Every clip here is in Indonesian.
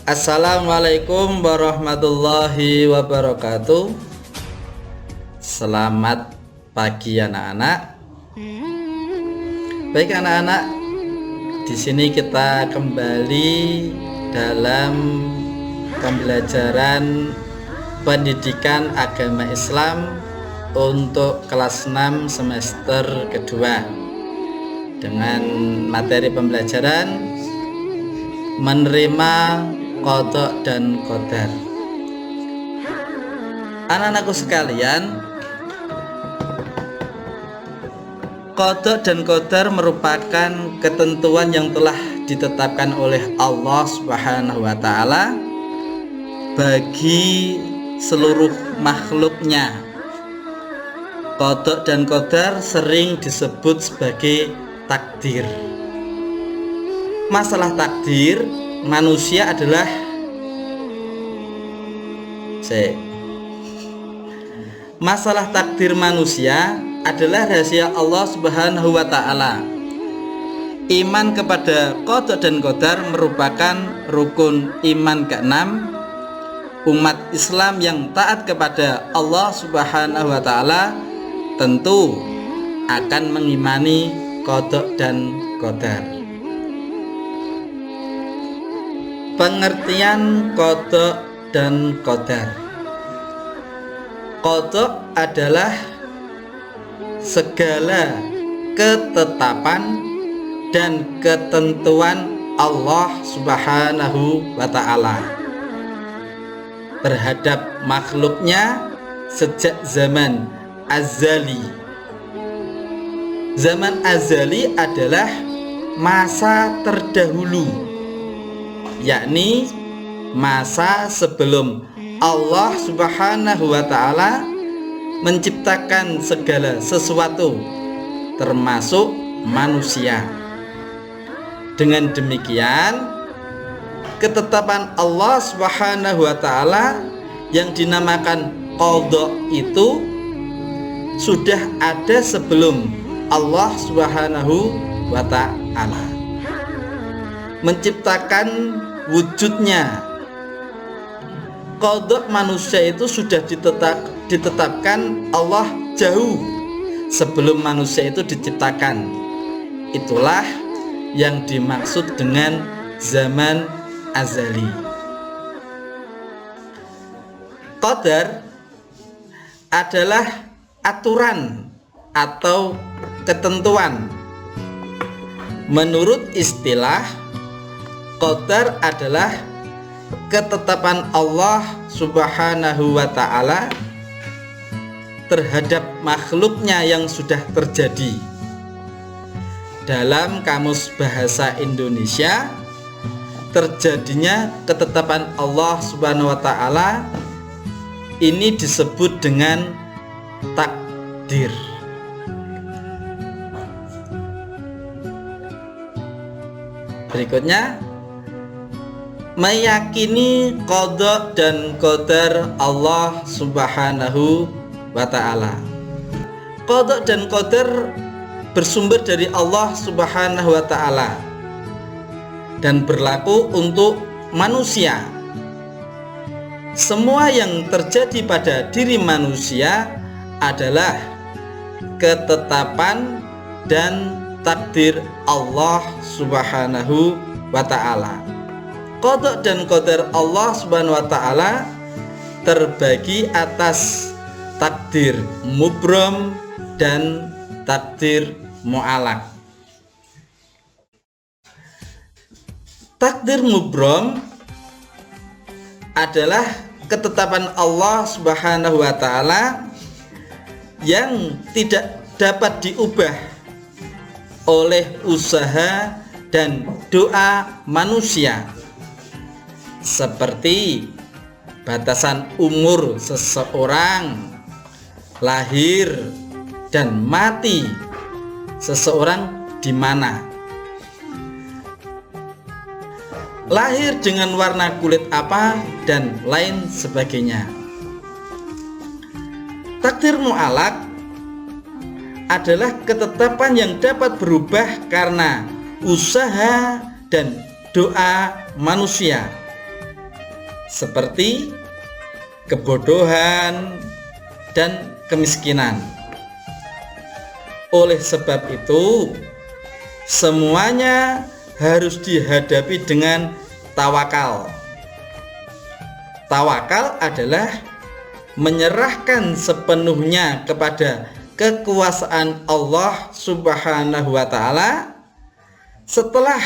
Assalamualaikum warahmatullahi wabarakatuh. Selamat pagi anak-anak. Baik anak-anak, di sini kita kembali dalam pembelajaran pendidikan agama Islam untuk kelas 6 semester kedua dengan materi pembelajaran menerima qada dan qadar. Anak-anakku sekalian, qada dan qadar merupakan ketentuan yang telah ditetapkan oleh Allah Subhanahu wa taala bagi seluruh makhluknya. Qada dan qadar sering disebut sebagai takdir. Masalah takdir manusia adalah masalah takdir manusia adalah rahasia Allah Subhanahu wa taala. Iman kepada qada dan qadar merupakan rukun iman ke-6 umat Islam yang taat kepada Allah Subhanahu wa taala tentu akan mengimani qada dan qadar. Pengertian qada dan qadar. Qada adalah segala ketetapan dan ketentuan Allah Subhanahu wa taala terhadap makhluknya sejak zaman azali. Zaman azali adalah masa terdahulu, yakni masa sebelum Allah Subhanahu wa taala menciptakan segala sesuatu termasuk manusia. Dengan demikian, ketetapan Allah Subhanahu wa taala yang dinamakan qada itu sudah ada sebelum Allah Subhanahu wa taala menciptakan wujudnya. Qada manusia itu sudah ditetapkan Allah jauh sebelum manusia itu diciptakan. Itulah yang dimaksud dengan zaman azali. Qadar adalah aturan atau ketentuan. Menurut istilah, qadar adalah ketetapan Allah Subhanahu wa taala terhadap makhluknya yang sudah terjadi. Dalam Kamus Bahasa Indonesia, terjadinya ketetapan Allah Subhanahu wa taala ini disebut dengan takdir. Berikutnya, meyakini qada dan qadar Allah Subhanahu wa taala. Qada dan qadar bersumber dari Allah Subhanahu wa taala dan berlaku untuk manusia. Semua yang terjadi pada diri manusia adalah ketetapan dan takdir Allah Subhanahu wa taala. Qada dan qadar Allah Subhanahu wa taala terbagi atas takdir mubram dan takdir mu'allaq. Takdir mubram adalah ketetapan Allah Subhanahu wa taala yang tidak dapat diubah oleh usaha dan doa manusia, seperti batasan umur seseorang, lahir dan mati seseorang di mana, lahir dengan warna kulit apa, dan lain sebagainya. Takdir mu'allaq adalah ketetapan yang dapat berubah karena usaha dan doa manusia. seperti kebodohan dan kemiskinan. Oleh sebab itu, semuanya harus dihadapi dengan tawakal. Tawakal adalah menyerahkan sepenuhnya kepada kekuasaan Allah Subhanahu wa ta'ala setelah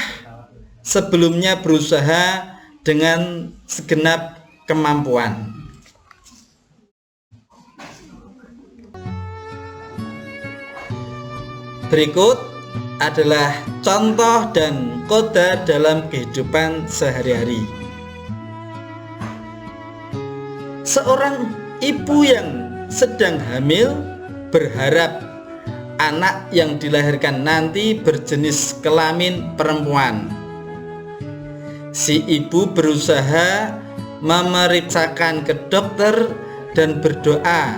sebelumnya berusaha dengan segenap kemampuan. Berikut adalah contoh dan qadar dalam kehidupan sehari-hari. Seorang ibu yang sedang hamil berharap anak yang dilahirkan nanti berjenis kelamin perempuan. Si ibu berusaha memeriksakan ke dokter dan berdoa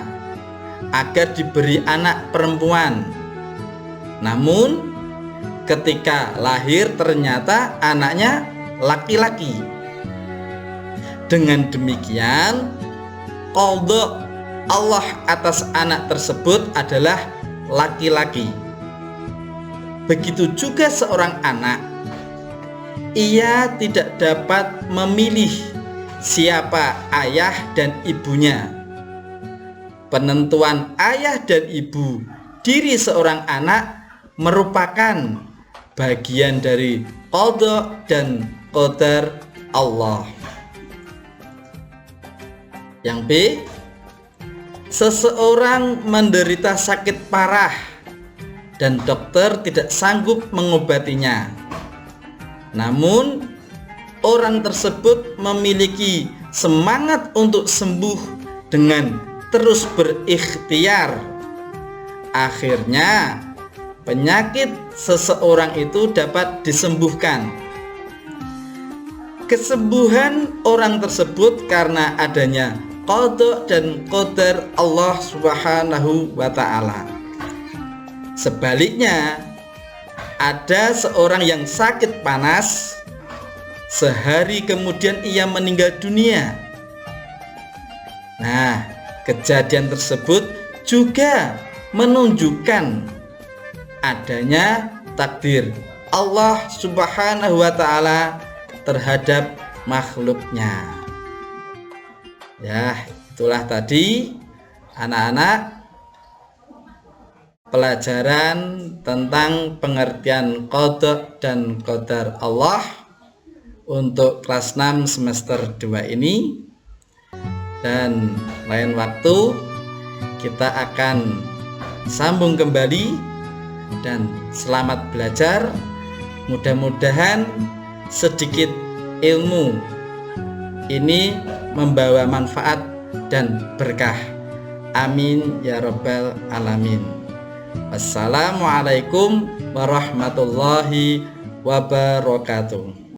agar diberi anak perempuan. Namun ketika lahir ternyata anaknya laki-laki. Dengan demikian, qadha Allah atas anak tersebut adalah laki-laki. Begitu juga seorang anak, ia tidak dapat memilih siapa ayah dan ibunya. Penentuan ayah dan ibu diri seorang anak merupakan bagian dari qadha dan qadar Allah. Yang B, seseorang menderita sakit parah dan dokter tidak sanggup mengobatinya. Namun orang tersebut memiliki semangat untuk sembuh dengan terus berikhtiar. Akhirnya penyakit seseorang itu dapat disembuhkan. Kesembuhan orang tersebut karena adanya qadha dan qadar Allah Subhanahu wa ta'ala. Sebaliknya, ada seorang yang sakit panas, sehari kemudian ia meninggal dunia. Nah, kejadian tersebut juga menunjukkan adanya takdir Allah Subhanahu wa ta'ala terhadap makhluknya. Ya, itulah tadi anak-anak pelajaran tentang pengertian qadha dan qadar Allah untuk kelas 6 semester 2 ini. Dan lain waktu kita akan sambung kembali. Dan selamat belajar. Mudah-mudahan sedikit ilmu ini membawa manfaat dan berkah. Amin ya rabbal alamin. Wassalamualaikum warahmatullahi wabarakatuh.